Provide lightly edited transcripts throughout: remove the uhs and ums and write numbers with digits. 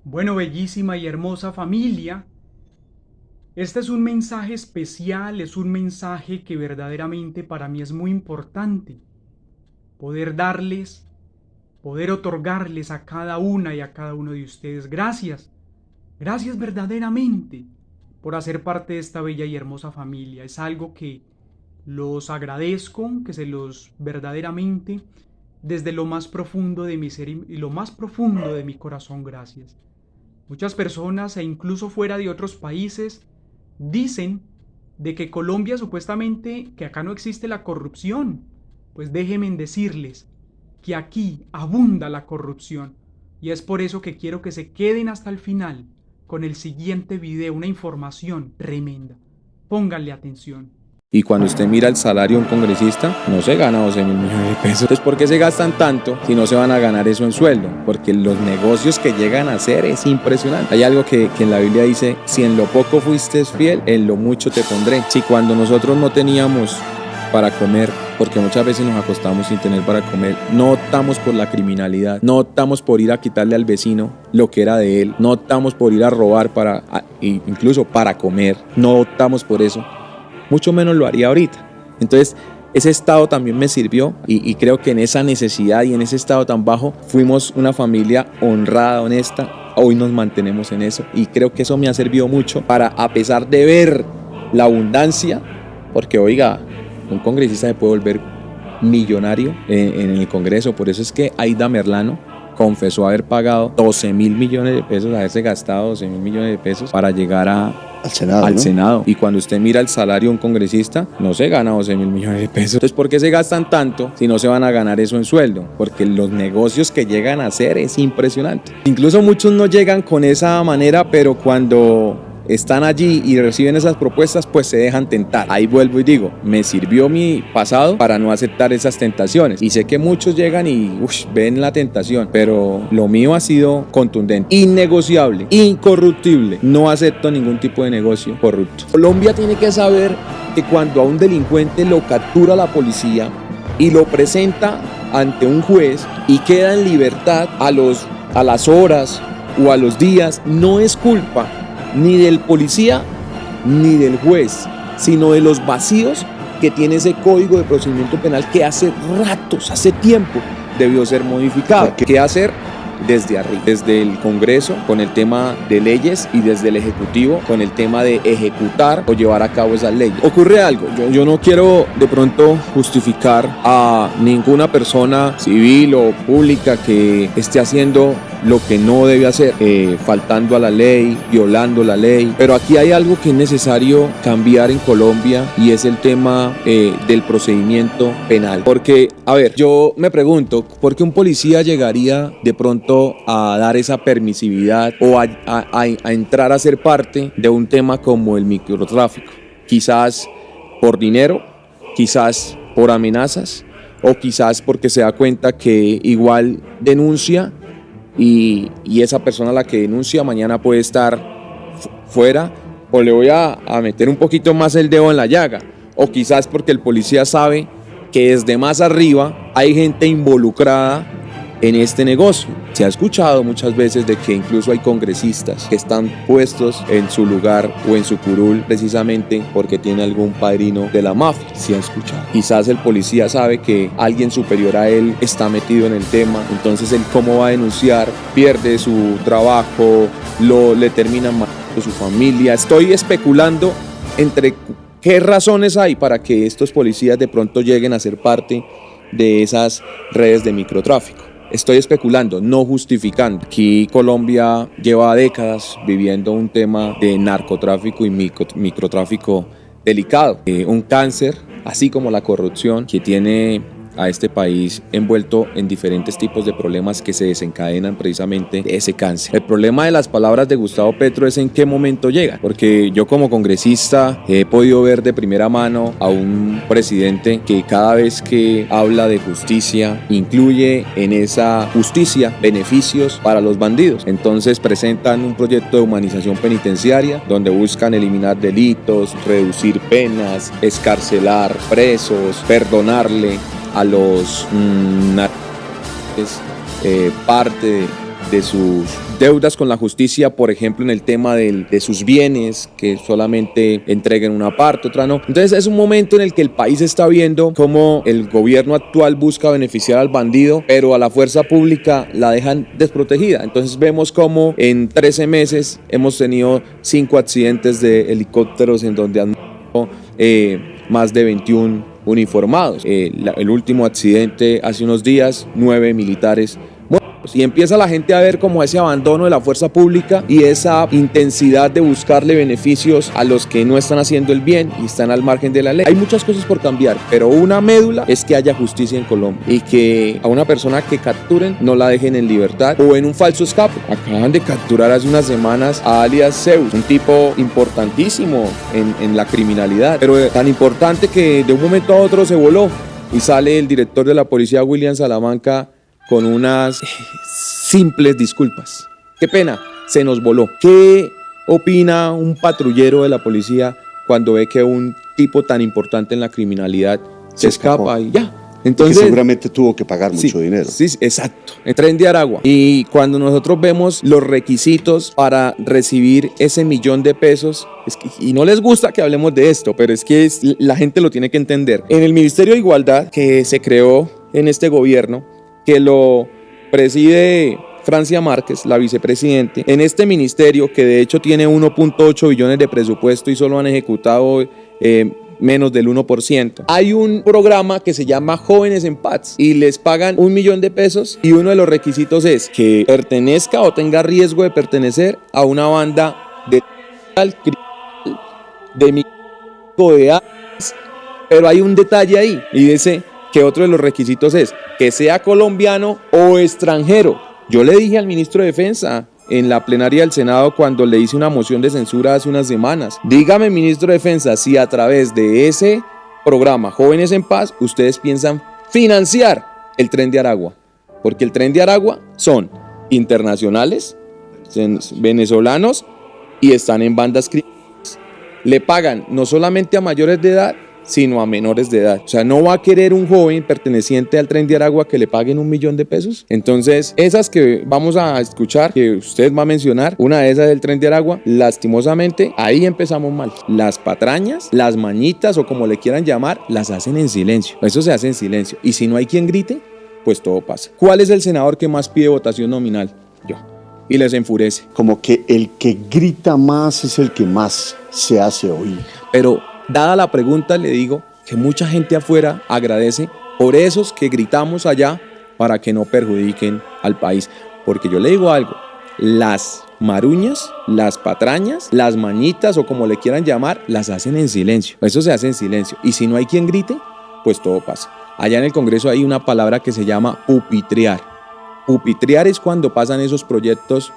Bueno, bellísima y hermosa familia, este es un mensaje especial, es un mensaje que verdaderamente para mí es muy importante. Poder darles, poder otorgarles a cada una y a cada uno de ustedes. Gracias, gracias verdaderamente por hacer parte de esta bella y hermosa familia. Es algo que los agradezco, que se los verdaderamente desde lo más profundo de mi ser y lo más profundo de mi corazón. Gracias. Muchas personas e incluso fuera de otros países dicen de que Colombia supuestamente, que acá no existe la corrupción. Pues déjenme decirles que aquí abunda la corrupción. Y es por eso que quiero que se queden hasta el final con el siguiente video, una información tremenda. Pónganle atención. Y cuando usted mira el salario de un congresista, no se gana 12.000 millones de pesos. Entonces, ¿por qué se gastan tanto si no se van a ganar eso en sueldo? Porque los negocios que llegan a hacer es impresionante. Hay algo que en la Biblia dice, si en lo poco fuiste fiel, en lo mucho te pondré. Si cuando nosotros no teníamos para comer, porque muchas veces nos acostamos sin tener para comer, no optamos por la criminalidad, no optamos por ir a quitarle al vecino lo que era de él, no optamos por ir a robar incluso para comer, no optamos por eso, mucho menos lo haría ahorita. Entonces, ese estado también me sirvió y creo que en esa necesidad y en ese estado tan bajo fuimos una familia honrada, honesta. Hoy nos mantenemos en eso y creo que eso me ha servido mucho para, a pesar de ver la abundancia, porque oiga, un congresista se puede volver millonario en el Congreso. Por eso es que Aida Merlano confesó haber pagado 12.000 millones de pesos, haberse gastado 12.000 millones de pesos para llegar al Senado. Y cuando usted mira el salario de un congresista, no se gana 12.000 millones de pesos. Entonces, ¿por qué se gastan tanto si no se van a ganar eso en sueldo? Porque los negocios que llegan a hacer es impresionante. Incluso muchos no llegan con esa manera, pero cuando están allí y reciben esas propuestas, pues se dejan tentar. Ahí vuelvo y digo, me sirvió mi pasado para no aceptar esas tentaciones. Y sé que muchos llegan y ven la tentación, pero lo mío ha sido contundente, innegociable, incorruptible. No acepto ningún tipo de negocio corrupto. Colombia tiene que saber que cuando a un delincuente lo captura la policía y lo presenta ante un juez y queda en libertad a las horas o a los días, no es culpa ni del policía ni del juez, sino de los vacíos que tiene ese Código de Procedimiento Penal que hace ratos, hace tiempo debió ser modificado. ¿Qué hacer? Desde arriba, desde el Congreso con el tema de leyes y desde el Ejecutivo con el tema de ejecutar o llevar a cabo esas leyes. Ocurre algo, yo no quiero de pronto justificar a ninguna persona civil o pública que esté haciendo lo que no debe hacer, faltando a la ley, violando la ley, pero aquí hay algo que es necesario cambiar en Colombia y es el tema del procedimiento penal. Porque, a ver, yo me pregunto, ¿por qué un policía llegaría de pronto a dar esa permisividad o a entrar a ser parte de un tema como el microtráfico? Quizás por dinero, quizás por amenazas o quizás porque se da cuenta que igual denuncia y esa persona a la que denuncia mañana puede estar fuera, o le voy a meter un poquito más el dedo en la llaga, o quizás porque el policía sabe que desde más arriba hay gente involucrada en este negocio. Se ha escuchado muchas veces de que incluso hay congresistas que están puestos en su lugar o en su curul precisamente porque tiene algún padrino de la mafia. Se ha escuchado. Quizás el policía sabe que alguien superior a él está metido en el tema, entonces él cómo va a denunciar, pierde su trabajo, le terminan matando su familia. Estoy especulando entre qué razones hay para que estos policías de pronto lleguen a ser parte de esas redes de microtráfico. Estoy especulando, no justificando. Aquí Colombia lleva décadas viviendo un tema de narcotráfico y microtráfico delicado. Un cáncer, así como la corrupción, que tiene a este país envuelto en diferentes tipos de problemas que se desencadenan precisamente de ese cáncer. El problema de las palabras de Gustavo Petro es en qué momento llegan, porque yo como congresista he podido ver de primera mano a un presidente que cada vez que habla de justicia incluye en esa justicia beneficios para los bandidos. Entonces presentan un proyecto de humanización penitenciaria donde buscan eliminar delitos, reducir penas, excarcelar presos, perdonarle a los parte de sus deudas con la justicia, por ejemplo, en el tema de sus bienes, que solamente entreguen una parte, otra no. Entonces es un momento en el que el país está viendo cómo el gobierno actual busca beneficiar al bandido, pero a la fuerza pública la dejan desprotegida. Entonces vemos cómo en 13 meses hemos tenido 5 accidentes de helicópteros en donde han muerto más de 21 uniformados. El último accidente hace unos días, 9 militares muertos. Y empieza la gente a ver como ese abandono de la fuerza pública y esa intensidad de buscarle beneficios a los que no están haciendo el bien y están al margen de la ley. Hay muchas cosas por cambiar, pero una médula es que haya justicia en Colombia y que a una persona que capturen no la dejen en libertad o en un falso escape. Acaban de capturar hace unas semanas a alias Zeus, un tipo importantísimo en la criminalidad, pero tan importante que de un momento a otro se voló y sale el director de la policía, William Salamanca, con unas simples disculpas. Qué pena, se nos voló. ¿Qué opina un patrullero de la policía cuando ve que un tipo tan importante en la criminalidad se escapa y ya? Entonces, que seguramente tuvo que pagar mucho dinero. Sí, exacto. El Tren de Aragua. Y cuando nosotros vemos los requisitos para recibir ese $1.000.000, y no les gusta que hablemos de esto, pero es que la gente lo tiene que entender. En el Ministerio de Igualdad que se creó en este gobierno, que lo preside Francia Márquez, la vicepresidente, en este ministerio que de hecho tiene 1.8 billones de presupuesto y solo han ejecutado menos del 1%. Hay un programa que se llama Jóvenes en Paz y les pagan $1.000.000 y uno de los requisitos es que pertenezca o tenga riesgo de pertenecer a una banda de armas, pero hay un detalle ahí y dice que otro de los requisitos es que sea colombiano o extranjero. Yo le dije al ministro de Defensa en la plenaria del Senado cuando le hice una moción de censura hace unas semanas, dígame, ministro de Defensa, si a través de ese programa Jóvenes en Paz ustedes piensan financiar el Tren de Aragua, porque el Tren de Aragua son internacionales, venezolanos y están en bandas criminales. Le pagan no solamente a mayores de edad, sino a menores de edad. O sea, no va a querer un joven perteneciente al Tren de Aragua que le paguen $1.000.000. Entonces, esas que vamos a escuchar, que usted va a mencionar, una de esas del Tren de Aragua, lastimosamente, ahí empezamos mal. Las patrañas, las mañitas o como le quieran llamar, las hacen en silencio. Eso se hace en silencio. Y si no hay quien grite, pues todo pasa. ¿Cuál es el senador que más pide votación nominal? Yo. Y les enfurece. Como que el que grita más es el que más se hace oír. Pero dada la pregunta, le digo que mucha gente afuera agradece por esos que gritamos allá para que no perjudiquen al país. Porque yo le digo algo, las maruñas, las patrañas, las mañitas o como le quieran llamar, las hacen en silencio. Eso se hace en silencio. Y si no hay quien grite, pues todo pasa. Allá en el Congreso hay una palabra que se llama pupitrear. Pupitrear es cuando pasan esos proyectos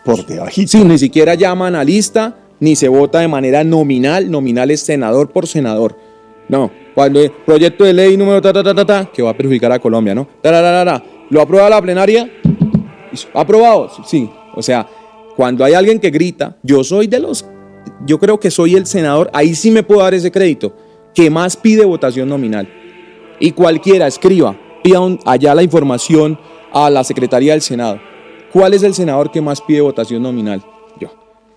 por debajito. Sí, ni siquiera llaman a lista, ni se vota de manera nominal. Nominal es senador por senador. No, cuando el proyecto de ley número que va a perjudicar a Colombia, ¿no? Lo aprueba la plenaria, aprobado, sí. O sea, cuando hay alguien que grita, yo creo que soy el senador, ahí sí me puedo dar ese crédito, que más pide votación nominal. Y cualquiera escriba, pida allá la información a la Secretaría del Senado. ¿Cuál es el senador que más pide votación nominal? Yo.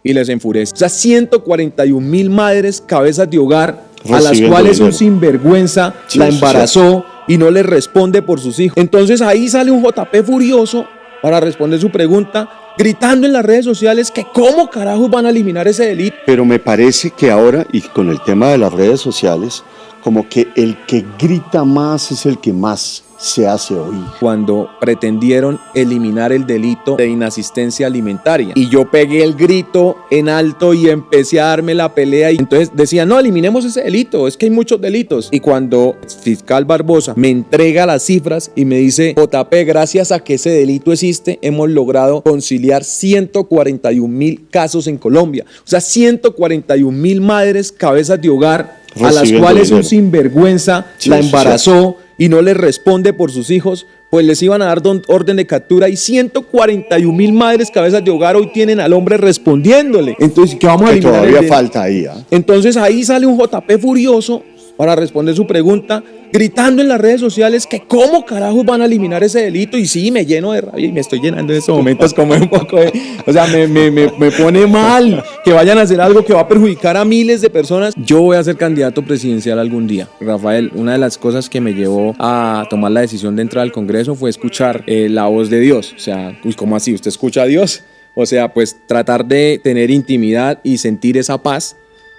Y les enfurece. O sea, 141.000 madres, cabezas de hogar, a las cuales un sinvergüenza la embarazó y no les responde por sus hijos. Entonces ahí sale un JP furioso para responder su pregunta, gritando en las redes sociales que cómo carajos van a eliminar ese delito. Pero me parece que ahora, y con el tema de las redes sociales, como que el que grita más es el que más se hace oír. Cuando pretendieron eliminar el delito de inasistencia alimentaria y yo pegué el grito en alto y empecé a darme la pelea y entonces decían, no, eliminemos ese delito, es que hay muchos delitos. Y cuando el fiscal Barbosa me entrega las cifras y me dice, JP, gracias a que ese delito existe, hemos logrado conciliar 141.000 casos en Colombia. O sea, 141.000 madres, cabezas de hogar, a las cuales un sinvergüenza la embarazó y no les responde por sus hijos, pues les iban a dar orden de captura y 141.000 madres cabezas de hogar hoy tienen al hombre respondiéndole. Entonces, ¿qué vamos a eliminar? Todavía falta ahí. Entonces ahí sale un JP furioso para responder su pregunta, gritando en las redes sociales que cómo carajos van a eliminar ese delito. Y sí, me lleno de rabia y me estoy llenando en estos momentos como un poco de... O sea, me pone mal que vayan a hacer algo que va a perjudicar a miles de personas. Yo voy a ser candidato presidencial algún día. Rafael, una de las cosas que me llevó a tomar la decisión de entrar al Congreso fue escuchar la voz de Dios. O sea, ¿cómo así? ¿Usted escucha a Dios? O sea, pues tratar de tener intimidad y sentir esa paz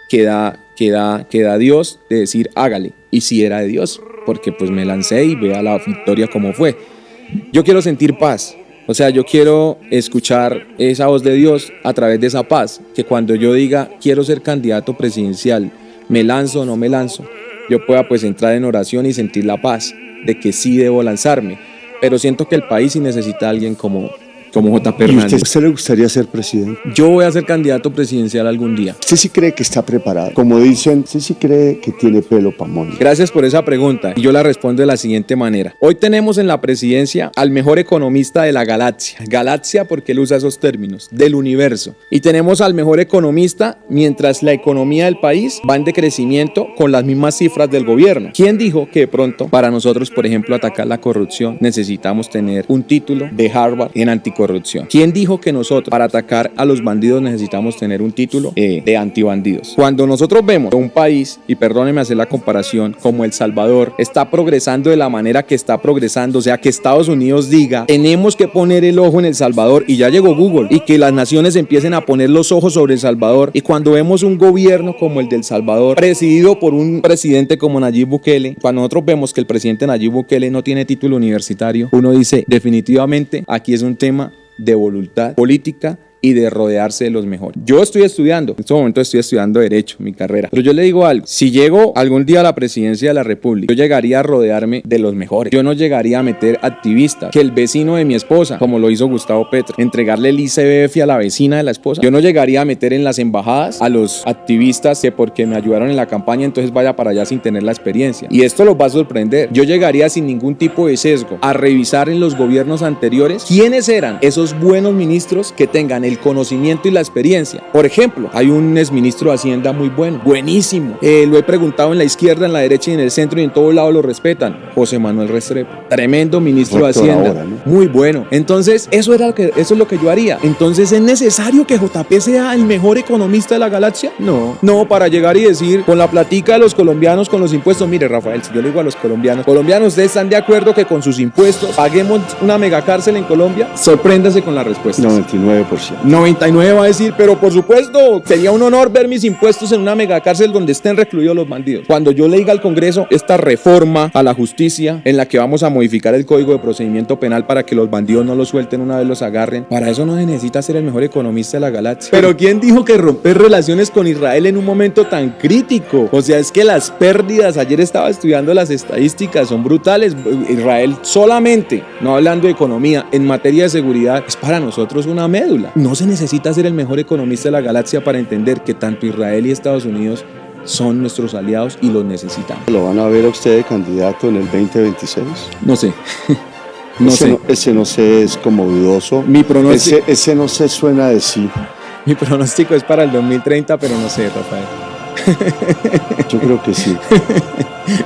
que da Dios, de decir hágale, y si era de Dios, porque pues me lancé y vea la victoria como fue. Yo quiero sentir paz, o sea, yo quiero escuchar esa voz de Dios a través de esa paz, que cuando yo diga quiero ser candidato presidencial, me lanzo o no me lanzo, yo pueda pues entrar en oración y sentir la paz de que sí debo lanzarme, pero siento que el país sí necesita a alguien como J.P. Hernández. ¿Y usted le gustaría ser presidente? Yo voy a ser candidato presidencial algún día. ¿Usted sí cree que está preparado? Como dicen, ¿usted sí cree que tiene pelo pa' moño? Gracias por esa pregunta. Y yo la respondo de la siguiente manera. Hoy tenemos en la presidencia al mejor economista de la galaxia. Galaxia porque él usa esos términos, del universo. Y tenemos al mejor economista mientras la economía del país va en decrecimiento con las mismas cifras del gobierno. ¿Quién dijo que de pronto para nosotros, por ejemplo, atacar la corrupción necesitamos tener un título de Harvard en anticorrupción? ¿Quién dijo que nosotros para atacar a los bandidos necesitamos tener un título de antibandidos? Cuando nosotros vemos un país, y perdónenme hacer la comparación, como El Salvador, está progresando de la manera que está progresando, o sea que Estados Unidos diga, tenemos que poner el ojo en El Salvador, y ya llegó Google, y que las naciones empiecen a poner los ojos sobre El Salvador, y cuando vemos un gobierno como el de El Salvador, presidido por un presidente como Nayib Bukele, cuando nosotros vemos que el presidente Nayib Bukele no tiene título universitario, uno dice, definitivamente aquí es un tema de voluntad política y de rodearse de los mejores. Yo estoy estudiando, en este momento estoy estudiando Derecho, mi carrera, pero yo le digo algo, si llego algún día a la presidencia de la República, yo llegaría a rodearme de los mejores, yo no llegaría a meter activistas, que el vecino de mi esposa, como lo hizo Gustavo Petro, entregarle el ICBF a la vecina de la esposa, yo no llegaría a meter en las embajadas a los activistas que porque me ayudaron en la campaña, entonces vaya para allá sin tener la experiencia, y esto los va a sorprender, yo llegaría sin ningún tipo de sesgo a revisar en los gobiernos anteriores quiénes eran esos buenos ministros que tengan el conocimiento y la experiencia. Por ejemplo, hay un exministro de Hacienda muy bueno, buenísimo. Lo he preguntado en la izquierda, en la derecha y en el centro y en todos lados lo respetan. José Manuel Restrepo, tremendo ministro de Hacienda, ahora, ¿no? Muy bueno. Entonces, eso es lo que yo haría. Entonces, ¿es necesario que JP sea el mejor economista de la galaxia? No, para llegar y decir con la platica de los colombianos, con los impuestos, mire Rafael, si yo le digo a los colombianos, ¿ustedes están de acuerdo que con sus impuestos paguemos una megacárcel en Colombia? Sorpréndase con la respuesta. 99%. 99 va a decir, pero por supuesto, sería un honor ver mis impuestos en una megacárcel donde estén recluidos los bandidos. Cuando yo le diga al Congreso esta reforma a la justicia en la que vamos a modificar el Código de Procedimiento Penal para que los bandidos no los suelten una vez los agarren, para eso no se necesita ser el mejor economista de la galaxia. Pero ¿quién dijo que romper relaciones con Israel en un momento tan crítico? O sea, es que las pérdidas, ayer estaba estudiando las estadísticas, son brutales. Israel solamente, no hablando de economía, en materia de seguridad, es para nosotros una médula. No se necesita ser el mejor economista de la galaxia para entender que tanto Israel y Estados Unidos son nuestros aliados y los necesitamos. ¿Lo van a ver a usted de candidato en el 2026? No sé. Ese no sé, es como dudoso. Mi pronóstico... Ese no sé, suena de sí. Mi pronóstico es para el 2030, pero no sé, Rafael. Yo creo que sí.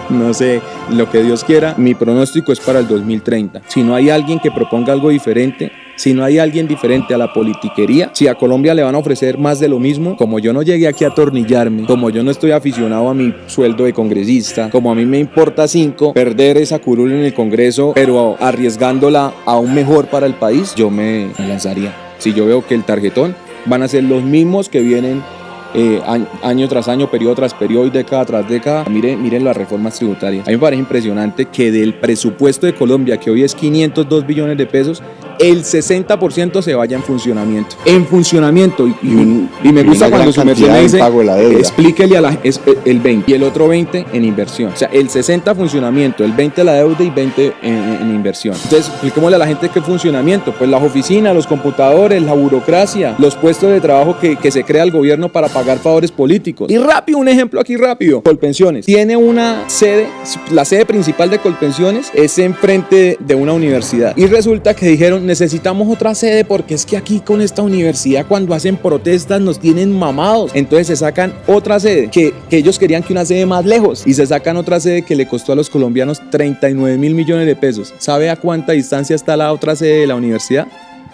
No sé, lo que Dios quiera, mi pronóstico es para el 2030. Si no hay alguien que proponga algo diferente, si no hay alguien diferente a la politiquería, si a Colombia le van a ofrecer más de lo mismo, como yo no llegué aquí a atornillarme, como yo no estoy aficionado a mi sueldo de congresista, como a mí me importa 5 perder esa curul en el Congreso, pero arriesgándola aún mejor para el país, yo me lanzaría. Si yo veo que el tarjetón van a ser los mismos que vienen año tras año, periodo tras periodo y década tras década. Miren las reformas tributarias. A mí me parece impresionante que del presupuesto de Colombia, que hoy es 502 billones de pesos, el 60% se vaya en funcionamiento. En funcionamiento. Y me gusta cuando su merced me dice, explíquele a el 20 y el otro 20 en inversión. O sea, el 60 funcionamiento, el 20 la deuda y 20 en inversión. Entonces, expliquémosle a la gente qué funcionamiento. Pues las oficinas, los computadores, la burocracia, los puestos de trabajo que se crea el gobierno para pagar favores políticos. Y rápido, un ejemplo aquí rápido. Colpensiones. Tiene una sede, la sede principal de Colpensiones es enfrente de una universidad. Y resulta que dijeron, necesitamos otra sede porque es que aquí con esta universidad cuando hacen protestas nos tienen mamados. Entonces se sacan otra sede, que ellos querían que una sede más lejos, y se sacan otra sede que le costó a los colombianos 39.000 millones de pesos. ¿Sabe a cuánta distancia está la otra sede de la universidad?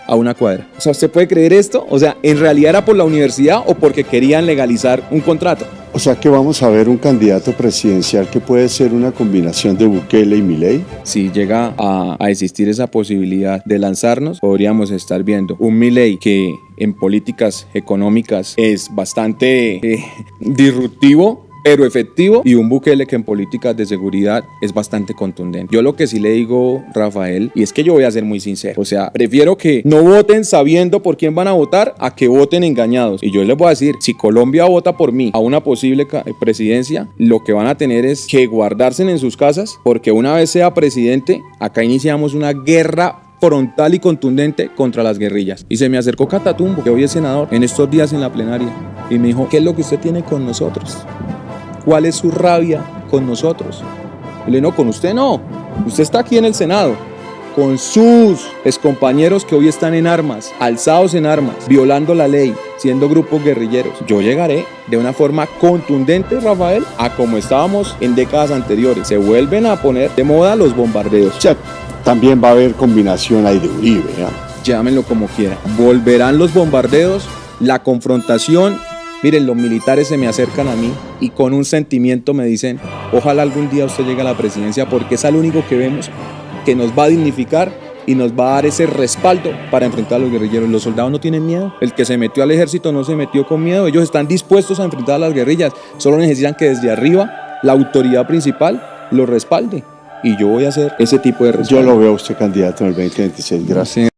A una cuadra. O sea, ¿usted puede creer esto? O sea, ¿en realidad era por la universidad o porque querían legalizar un contrato? O sea que vamos a ver un candidato presidencial que puede ser una combinación de Bukele y Milei. Si llega a existir esa posibilidad de lanzarnos, podríamos estar viendo un Milei que en políticas económicas es bastante disruptivo, pero efectivo, y un Bukele que en políticas de seguridad es bastante contundente. Yo lo que sí le digo, Rafael, y es que yo voy a ser muy sincero, o sea, prefiero que no voten sabiendo por quién van a votar a que voten engañados. Y yo les voy a decir, si Colombia vota por mí a una posible presidencia, lo que van a tener es que guardarse en sus casas, porque una vez sea presidente, acá iniciamos una guerra frontal y contundente contra las guerrillas. Y se me acercó Catatumbo, que hoy es senador, en estos días en la plenaria, y me dijo, ¿qué es lo que usted tiene con nosotros? ¿Cuál es su rabia con nosotros? Y le digo, no, con usted no. Usted está aquí en el Senado, con sus excompañeros que hoy están en armas, alzados en armas, violando la ley, siendo grupos guerrilleros. Yo llegaré de una forma contundente, Rafael, a como estábamos en décadas anteriores. Se vuelven a poner de moda los bombardeos. O sea, también va a haber combinación ahí de Uribe, ¿eh? Llámenlo como quiera. Volverán los bombardeos, la confrontación. Miren, los militares se me acercan a mí y con un sentimiento me dicen, ojalá algún día usted llegue a la presidencia porque es lo único que vemos que nos va a dignificar y nos va a dar ese respaldo para enfrentar a los guerrilleros. Los soldados no tienen miedo. El que se metió al ejército no se metió con miedo. Ellos están dispuestos a enfrentar a las guerrillas. Solo necesitan que desde arriba la autoridad principal los respalde. Y yo voy a hacer ese tipo de respaldo. Yo lo veo a usted candidato en el 2026. Gracias.